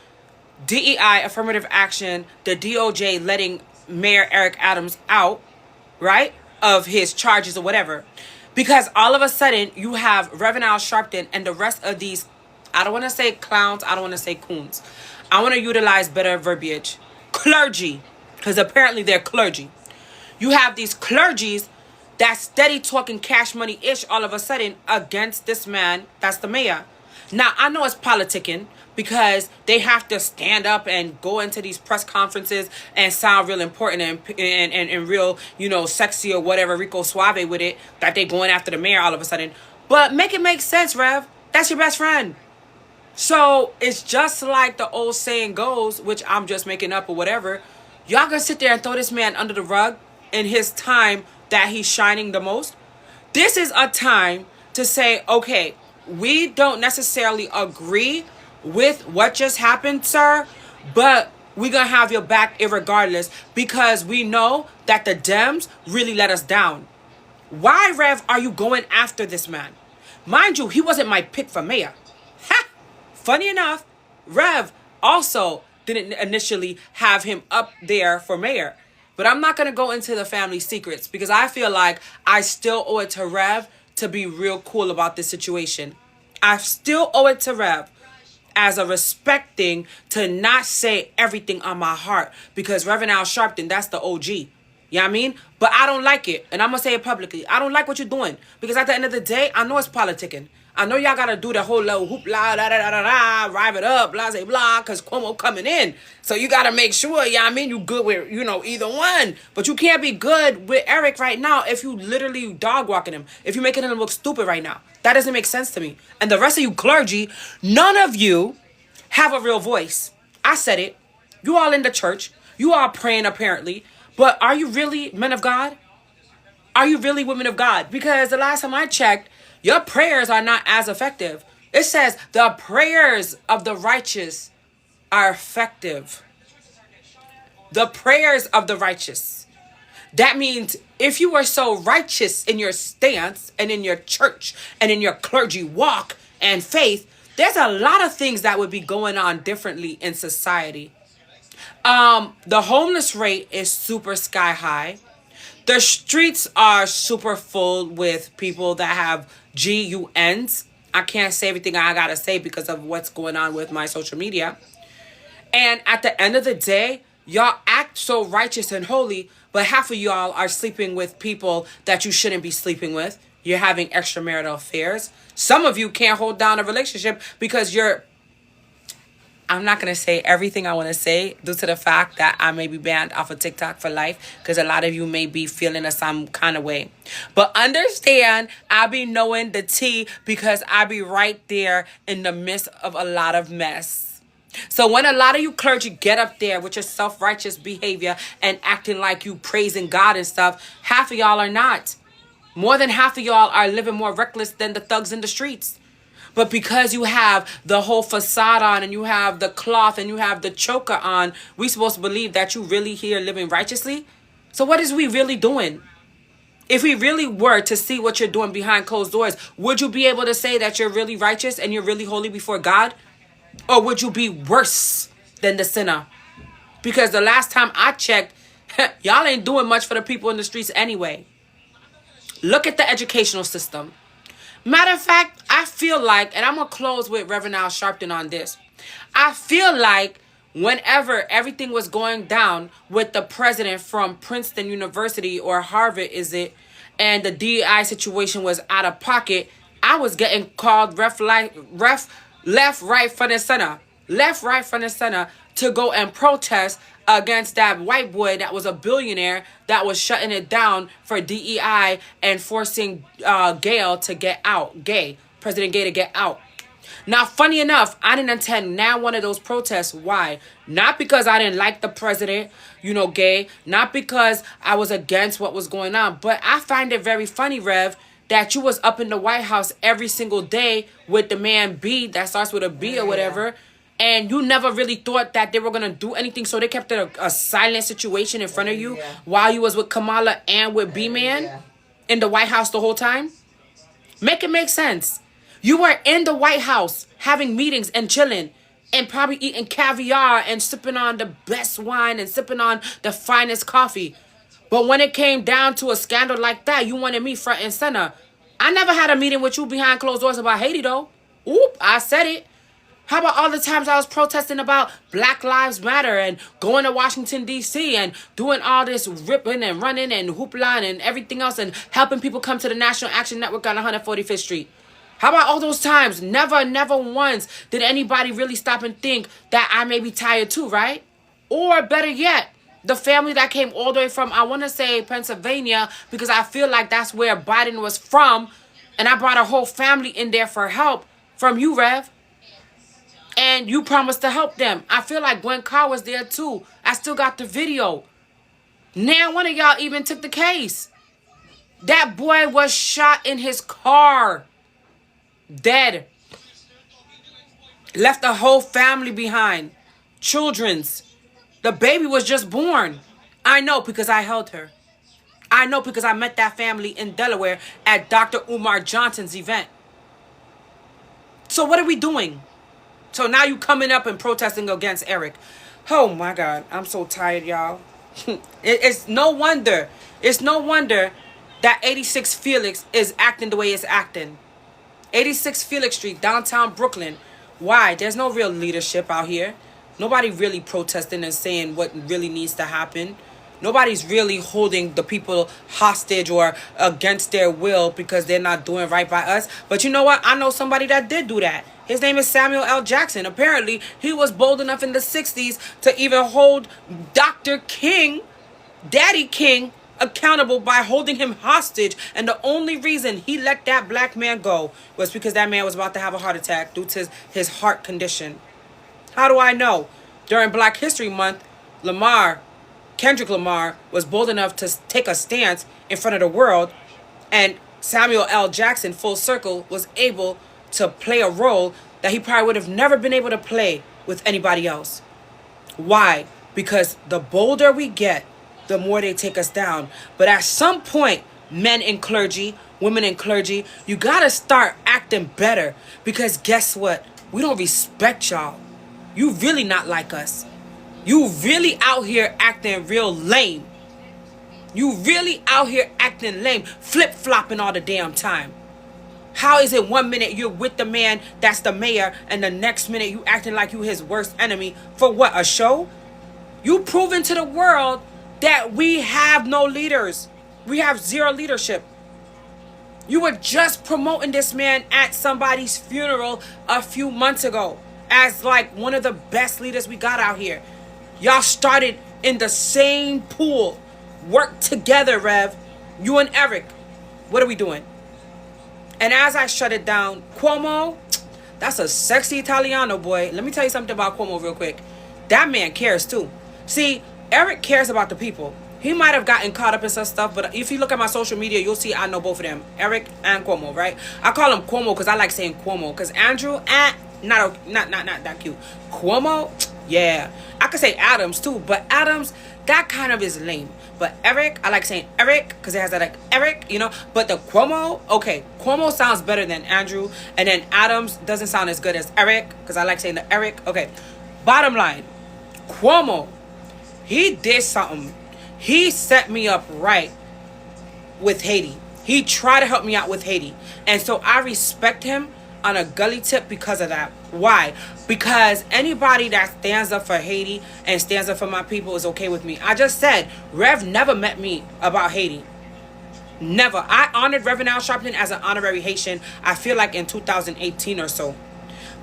DEI, affirmative action, the DOJ letting Mayor Eric Adams out, right, of his charges or whatever? Because all of a sudden, you have Reverend Al Sharpton and the rest of these, I don't want to say clowns, I don't want to say coons. I want to utilize better verbiage. Clergy, because apparently they're clergy. You have these clergies that's steady talking cash money-ish all of a sudden against this man that's the mayor. Now, I know it's politicking because they have to stand up and go into these press conferences and sound real important and real, sexy or whatever, Rico Suave with it, that they going after the mayor all of a sudden. But make it make sense, Rev. That's your best friend. So it's just like the old saying goes, which I'm just making up or whatever. Y'all gonna sit there and throw this man under the rug in his time that he's shining the most? This is a time to say, okay, we don't necessarily agree with what just happened, sir, but we're gonna have your back irregardless because we know that the Dems really let us down. Why, Rev, are you going after this man? Mind you, he wasn't my pick for mayor. Ha! Funny enough, Rev also didn't initially have him up there for mayor. But I'm not going to go into the family secrets because I feel like I still owe it to Rev to be real cool about this situation. I still owe it to Rev as a respecting to not say everything on my heart because Reverend Al Sharpton, that's the OG. You know what I mean? But I don't like it. And I'm going to say it publicly. I don't like what you're doing. Because at the end of the day, I know it's politicking. I know y'all got to do the whole little hoopla, da da da da da, rive it up, blah, blah, blah, because Cuomo coming in. So you got to make sure, yeah, I mean, you good with, either one. But you can't be good with Eric right now if you literally dog walking him. If you're making him look stupid right now. That doesn't make sense to me. And the rest of you clergy, none of you have a real voice. I said it. You all in the church. You all praying apparently. But are you really men of God? Are you really women of God? Because the last time I checked, your prayers are not as effective. It says the prayers of the righteous are effective. The prayers of the righteous. That means if you are so righteous in your stance and in your church and in your clergy walk and faith, there's a lot of things that would be going on differently in society. The homeless rate is super sky high. The streets are super full with people that have GUNs. I can't say everything I gotta say because of what's going on with my social media. And at the end of the day, y'all act so righteous and holy, but half of y'all are sleeping with people that you shouldn't be sleeping with. You're having extramarital affairs. Some of you can't hold down a relationship because I'm not going to say everything I want to say due to the fact that I may be banned off of TikTok for life because a lot of you may be feeling a some kind of way. But understand, I be knowing the tea because I be right there in the midst of a lot of mess. So when a lot of you clergy get up there with your self-righteous behavior and acting like you praising God and stuff, half of y'all are not. More than half of y'all are living more reckless than the thugs in the streets. But because you have the whole facade on and you have the cloth and you have the choker on, we supposed to believe that you really here living righteously? So what is we really doing? If we really were to see what you're doing behind closed doors, would you be able to say that you're really righteous and you're really holy before God? Or would you be worse than the sinner? Because the last time I checked, y'all ain't doing much for the people in the streets anyway. Look at the educational system. Matter of fact, I feel like, and I'm going to close with Reverend Al Sharpton on this. I feel like whenever everything was going down with the president from Princeton University or Harvard, and the DEI situation was out of pocket, I was getting called left, right, front, and center. Left, right, front, and center to go and protest against that white boy that was a billionaire that was shutting it down for DEI and forcing President Gay to get out. Now, funny enough, I didn't attend now one of those protests. Why? Not because I didn't like the president, Gay, not because I was against what was going on, but I find it very funny, Rev, that you was up in the White House every single day with the man B that starts with a B or whatever. And you never really thought that they were going to do anything. So they kept it a silent situation in front of you while you was with Kamala and with B-Man in the White House the whole time. Make it make sense. You were in the White House having meetings and chilling and probably eating caviar and sipping on the best wine and sipping on the finest coffee. But when it came down to a scandal like that, you wanted me front and center. I never had a meeting with you behind closed doors about Haiti, though. Oop, I said it. How about all the times I was protesting about Black Lives Matter and going to Washington, D.C. and doing all this ripping and running and hoopla and everything else and helping people come to the National Action Network on 145th Street? How about all those times? Never once did anybody really stop and think that I may be tired too, right? Or better yet, the family that came all the way from, I want to say Pennsylvania, because I feel like that's where Biden was from, and I brought a whole family in there for help from you, Rev. And you promised to help them. I feel like Gwen Carr was there too. I still got the video. Now one of y'all even took the case. That boy was shot in his car. Dead. Left a whole family behind. Children's. The baby was just born. I know because I held her. I know because I met that family in Delaware at Dr. Umar Johnson's event. So what are we doing? So now you coming up and protesting against Eric. Oh my God, I'm so tired, y'all. It's no wonder. It's no wonder that 86 Felix is acting the way it's acting. 86 Felix Street, downtown Brooklyn. Why? There's no real leadership out here. Nobody really protesting and saying what really needs to happen. Nobody's really holding the people hostage or against their will because they're not doing right by us. But you know what? I know somebody that did do that. His name is Samuel L. Jackson. Apparently, he was bold enough in the 60s to even hold Dr. King, Daddy King, accountable by holding him hostage. And the only reason he let that black man go was because that man was about to have a heart attack due to his heart condition. How do I know? During Black History Month, Kendrick Lamar was bold enough to take a stance in front of the world, and Samuel L. Jackson, full circle, was able to play a role that he probably would have never been able to play with anybody else. Why? Because the bolder we get, the more they take us down. But at some point, men in clergy, women in clergy, you gotta start acting better, because guess what? We don't respect y'all. You really not like us. You really out here acting real lame. You really out here acting lame, flip-flopping all the damn time. How is it 1 minute you're with the man that's the mayor and the next minute you acting like you his worst enemy? For what, a show? You proving to the world that we have no leaders. We have zero leadership. You were just promoting this man at somebody's funeral a few months ago as like one of the best leaders we got out here. Y'all started in the same pool. Work together, Rev. You and Eric. What are we doing? And as I shut it down, Cuomo, that's a sexy Italiano, boy. Let me tell you something about Cuomo real quick. That man cares too. See, Eric cares about the people. He might have gotten caught up in some stuff, but if you look at my social media, you'll see I know both of them. Eric and Cuomo, right? I call him Cuomo because I like saying Cuomo. Because Andrew, not that cute. Cuomo, yeah. I could say Adams too, but Adams, that kind of is lame. But Eric, I like saying Eric because it has that like Eric, you know. But the Cuomo, okay, Cuomo sounds better than Andrew. And then Adams doesn't sound as good as Eric because I like saying the Eric. Okay, bottom line, Cuomo, he did something. He set me up right with Haiti. He tried to help me out with Haiti. And so I respect him on a gully tip because of that. Why? Because anybody that stands up for Haiti and stands up for my people is okay with me. I just said, Rev never met me about Haiti. Never. I honored Reverend Al Sharpton as an honorary Haitian, I feel like in 2018 or so.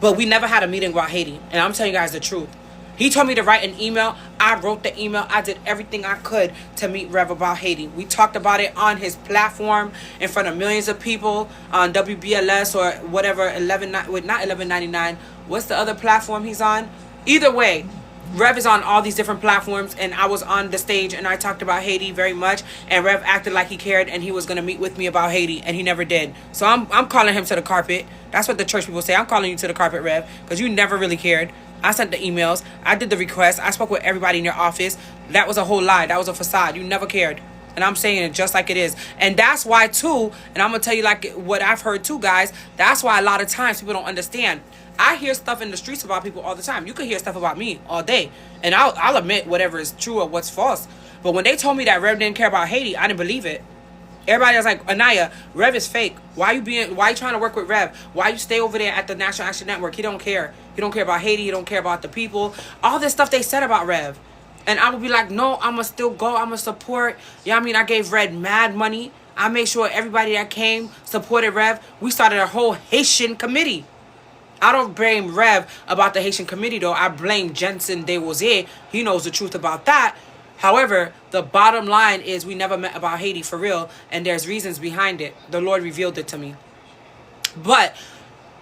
But we never had a meeting about Haiti. And I'm telling you guys the truth. He told me to write an email. I wrote the email. I did everything I could to meet Rev about Haiti. We talked about it on his platform in front of millions of people on WBLS or whatever, not 1199. What's the other platform he's on? Either way, Rev is on all these different platforms, and I was on the stage and I talked about Haiti very much, and Rev acted like he cared and he was going to meet with me about Haiti, and he never did. So I'm calling him to the carpet. That's what the church people say. I'm calling you to the carpet, Rev, because you never really cared. I sent the emails. I did the request. I spoke with everybody in your office. That was a whole lie. That was a facade. You never cared. And I'm saying it just like it is. And that's why, too, and I'm going to tell you like what I've heard, too, guys. That's why a lot of times people don't understand. I hear stuff in the streets about people all the time. You could hear stuff about me all day. And I'll admit whatever is true or what's false. But when they told me that Rev didn't care about Haiti, I didn't believe it. Everybody was like, Anaya, Rev is fake. Why you trying to work with Rev? Why you stay over there at the National Action Network? He don't care. He don't care about Haiti. He don't care about the people. All this stuff they said about Rev. And I would be like, no, I'm going to still go. I'm going to support. You know what I mean? I gave Rev mad money. I made sure everybody that came supported Rev. We started a whole Haitian committee. I don't blame Rev about the Haitian committee, though. I blame Jensen Desrosiers. He knows the truth about that. However, the bottom line is we never met about Haiti for real, and there's reasons behind it. The Lord revealed it to me. But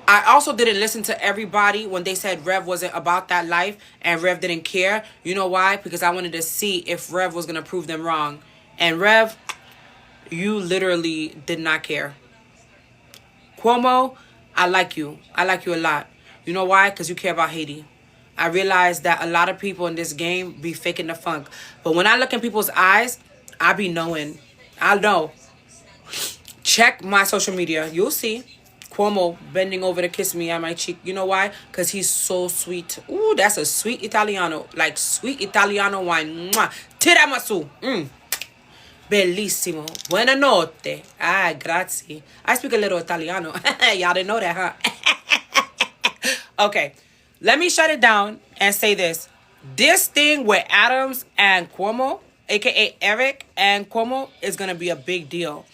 I also didn't listen to everybody when they said Rev wasn't about that life and Rev didn't care. You know why? Because I wanted to see if Rev was going to prove them wrong. And Rev, you literally did not care. Cuomo, I like you. I like you a lot. You know why? Because you care about Haiti. I realize that a lot of people in this game be faking the funk. But when I look in people's eyes, I be knowing. I know. Check my social media. You'll see. Cuomo bending over to kiss me on my cheek. You know why? Because he's so sweet. Ooh, that's a sweet Italiano. Like sweet Italiano wine. Mwah. Tiramisu. Bellissimo. Buonanotte. Ah, grazie. I speak a little Italiano. Y'all didn't know that, huh? Okay. Let me shut it down and say this. This thing with Adams and Cuomo, a.k.a. Eric and Cuomo, is going to be a big deal.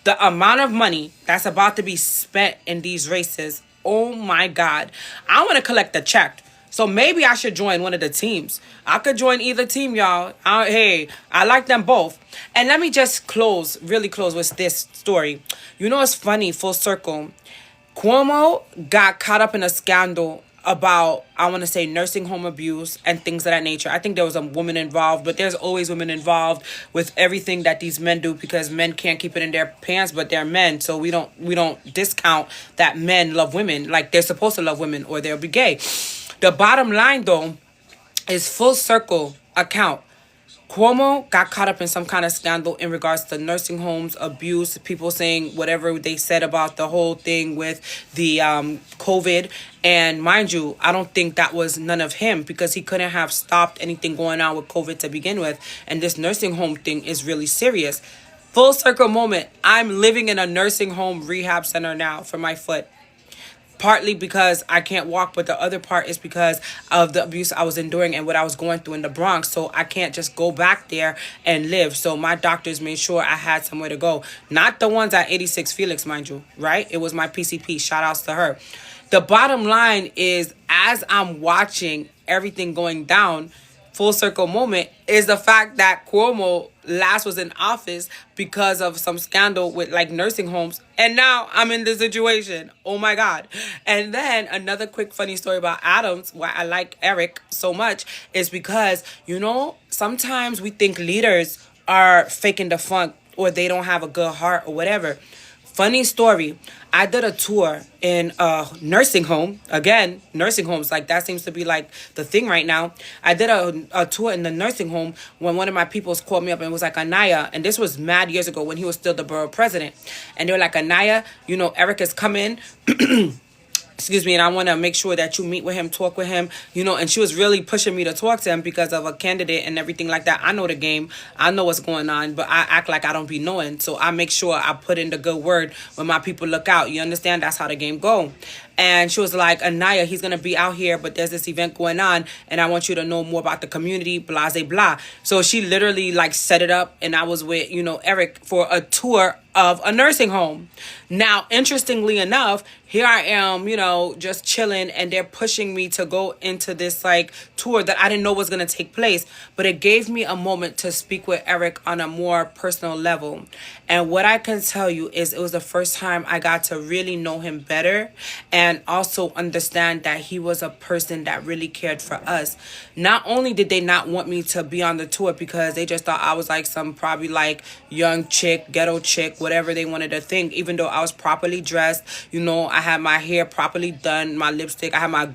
The amount of money that's about to be spent in these races, oh my God. I want to collect the check. So maybe I should join one of the teams. I could join either team, y'all. Hey, I like them both. And let me just really close with this story. You know, it's funny, full circle. Cuomo got caught up in a scandal about, I want to say, nursing home abuse and things of that nature. I think there was a woman involved, but there's always women involved with everything that these men do, because men can't keep it in their pants, but they're men. So we don't discount that men love women like they're supposed to love women, or they'll be gay. The bottom line, though, is full circle account. Cuomo got caught up in some kind of scandal in regards to nursing homes, abuse, people saying whatever they said about the whole thing with the COVID. And mind you, I don't think that was none of him, because he couldn't have stopped anything going on with COVID to begin with. And this nursing home thing is really serious. Full circle moment. I'm living in a nursing home rehab center now for my foot. Partly because I can't walk, but the other part is because of the abuse I was enduring and what I was going through in the Bronx. So I can't just go back there and live. So my doctors made sure I had somewhere to go. Not the ones at 86 Felix, mind you, right? It was my PCP. Shout outs to her. The bottom line is, as I'm watching everything going down, full circle moment, is the fact that Cuomo last was in office because of some scandal with like nursing homes, and now I'm in this situation. Oh my God. And then another quick funny story about Adams, why I like Eric so much, is because, you know, sometimes we think leaders are faking the funk, or they don't have a good heart or whatever. Funny story. I did a tour in a nursing home. Again, nursing homes, like that seems to be like the thing right now. I did a tour in the nursing home when one of my peoples called me up and was like, Anaya, and this was mad years ago when he was still the borough president. And they were like, Anaya, you know, Eric is coming. Excuse me, and I want to make sure that you meet with him, talk with him, you know, and she was really pushing me to talk to him because of a candidate and everything like that. I know the game. I know what's going on, but I act like I don't be knowing. So I make sure I put in the good word when my people look out. You understand? That's how the game go. And she was like, Anaya, he's going to be out here, but there's this event going on, and I want you to know more about the community, blah, blah, blah. So she literally like set it up, and I was with, you know, Eric for a tour of a nursing home. Now, interestingly enough, here I am, you know, just chilling, and they're pushing me to go into this like tour that I didn't know was going to take place, but it gave me a moment to speak with Eric on a more personal level. And what I can tell you is it was the first time I got to really know him better, and also understand that he was a person that really cared for us. Not only did they not want me to be on the tour because they just thought I was like some probably like young chick, ghetto chick, whatever they wanted to think, even though I was properly dressed, you know, I had my hair properly done, my lipstick, I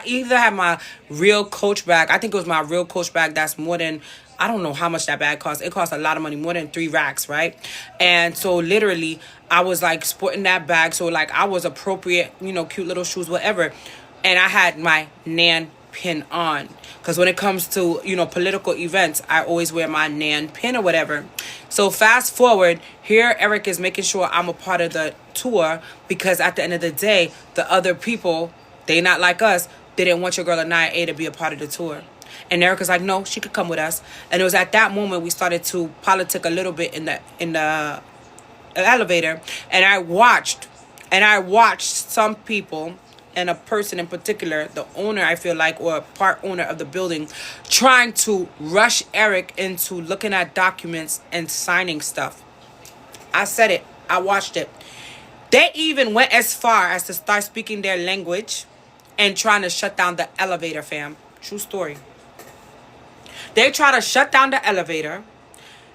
either had my real Coach bag. I think it was my real Coach bag that's more than, I don't know how much that bag cost. It cost a lot of money, more than 3 racks, right? And so literally I was like sporting that bag. So like I was appropriate, you know, cute little shoes, whatever. And I had my Nan pin on. Because when it comes to, you know, political events, I always wear my Nan pin or whatever. So fast forward, here Eric is making sure I'm a part of the tour, because at the end of the day, the other people, they not like us. They didn't want your girl Anaya A to be a part of the tour. And Eric was like, no, she could come with us. And it was at that moment we started to politic a little bit in the elevator. And I watched some people, and a person in particular, the owner, I feel like, or part owner of the building, trying to rush Eric into looking at documents and signing stuff. I said it. I watched it. They even went as far as to start speaking their language and trying to shut down the elevator, fam. True story. They try to shut down the elevator.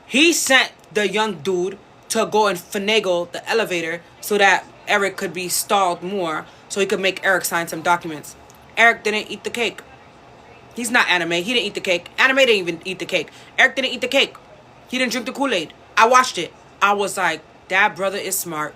He sent the young dude to go and finagle the elevator so that Eric could be stalled more, so he could make Eric sign some documents. Eric didn't eat the cake. He's not Anime. He didn't eat the cake. Anime didn't even eat the cake. Eric didn't eat the cake. He didn't drink the Kool-Aid. I watched it. I was like, that brother is smart.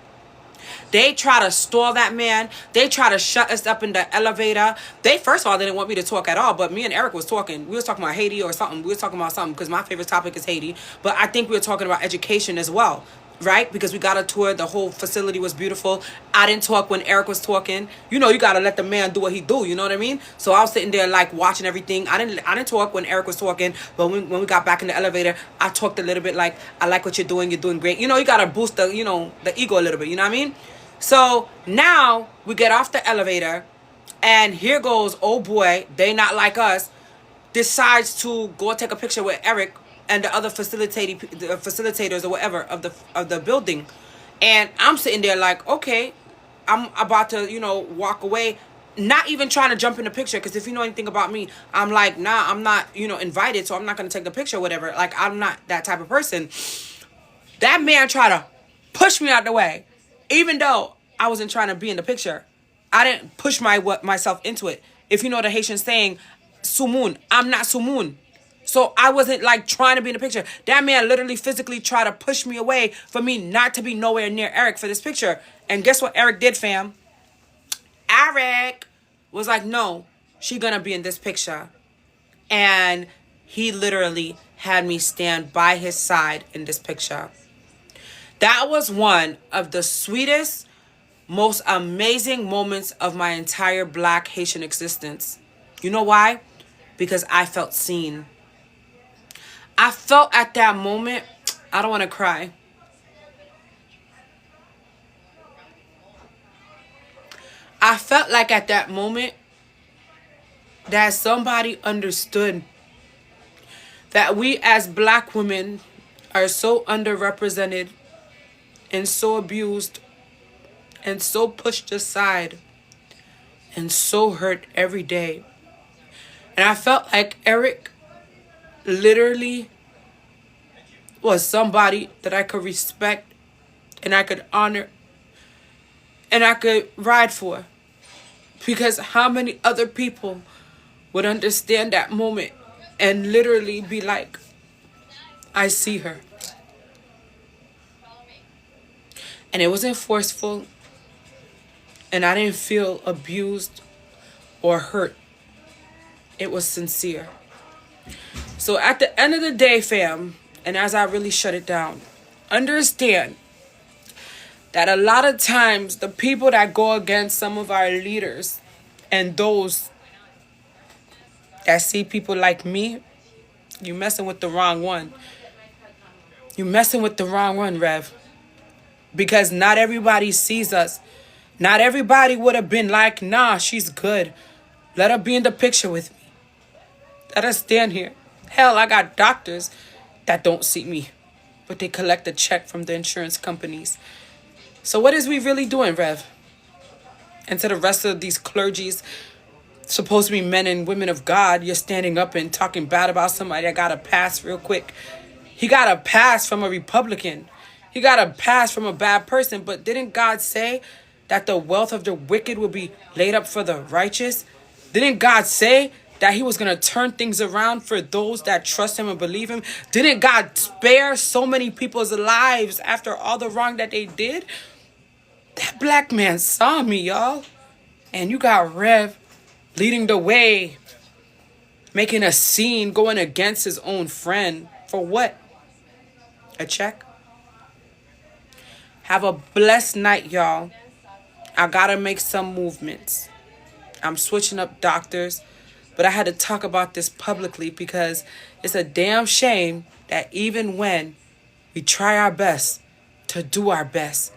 They try to stall that man. They try to shut us up in the elevator. They, first of all, didn't want me to talk at all, but me and Eric was talking. We was talking about Haiti or something. We was talking about something because my favorite topic is Haiti. But I think we were talking about education as well, right? Because we got a tour. The whole facility was beautiful. I didn't talk when Eric was talking. You know, you got to let the man do what he do. You know what I mean? So I was sitting there like watching everything. I didn't talk when Eric was talking. But when we got back in the elevator, I talked a little bit like, I like what you're doing. You're doing great. You know, you got to boost the, you know, the ego a little bit. You know what I mean? So now we get off the elevator and here goes, oh boy, they not like us, decides to go take a picture with Eric and the other facilitators or whatever of the building. And I'm sitting there like, okay, I'm about to, you know, walk away, not even trying to jump in the picture, because if you know anything about me, I'm like, nah, I'm not, you know, invited, so I'm not going to take the picture or whatever. Like, I'm not that type of person. That man tried to push me out the way. Even though I wasn't trying to be in the picture, I didn't push myself into it. If you know the Haitian saying, Sumun, I'm not Sumun. So I wasn't like trying to be in the picture. That man literally physically tried to push me away for me not to be nowhere near Eric for this picture. And guess what Eric did, fam? Eric was like, no, she gonna be in this picture. And he literally had me stand by his side in this picture. That was one of the sweetest, most amazing moments of my entire Black Haitian existence. You know why? Because I felt seen. I felt at that moment, I don't want to cry. I felt like at that moment that somebody understood that we as Black women are so underrepresented and so abused and so pushed aside and so hurt every day. And I felt like Eric literally was somebody that I could respect and I could honor and I could ride for. Because how many other people would understand that moment and literally be like, I see her. And it wasn't forceful. And I didn't feel abused or hurt. It was sincere. So at the end of the day, fam, and as I really shut it down, understand that a lot of times the people that go against some of our leaders and those that see people like me, you messing with the wrong one. You messing with the wrong one, Rev. Because not everybody sees us. Not everybody would have been like, nah, she's good. Let her be in the picture with me. Let her stand here. Hell, I got doctors that don't see me, but they collect a check from the insurance companies. So what is we really doing, Rev? And to the rest of these clergies, supposed to be men and women of God, you're standing up and talking bad about somebody that got a pass real quick. He got a pass from a Republican. He got a pass from a bad person. But didn't God say that the wealth of the wicked will be laid up for the righteous? Didn't God say that he was going to turn things around for those that trust him and believe him? Didn't God spare so many people's lives after all the wrong that they did? That Black man saw me, y'all. And you got Rev leading the way, making a scene, going against his own friend. For what? A check? Have a blessed night, y'all. I gotta make some movements. I'm switching up doctors, but I had to talk about this publicly because it's a damn shame that even when we try our best to do our best,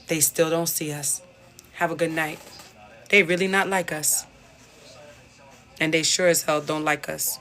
they still don't see us. Have a good night. They really not like us. And they sure as hell don't like us.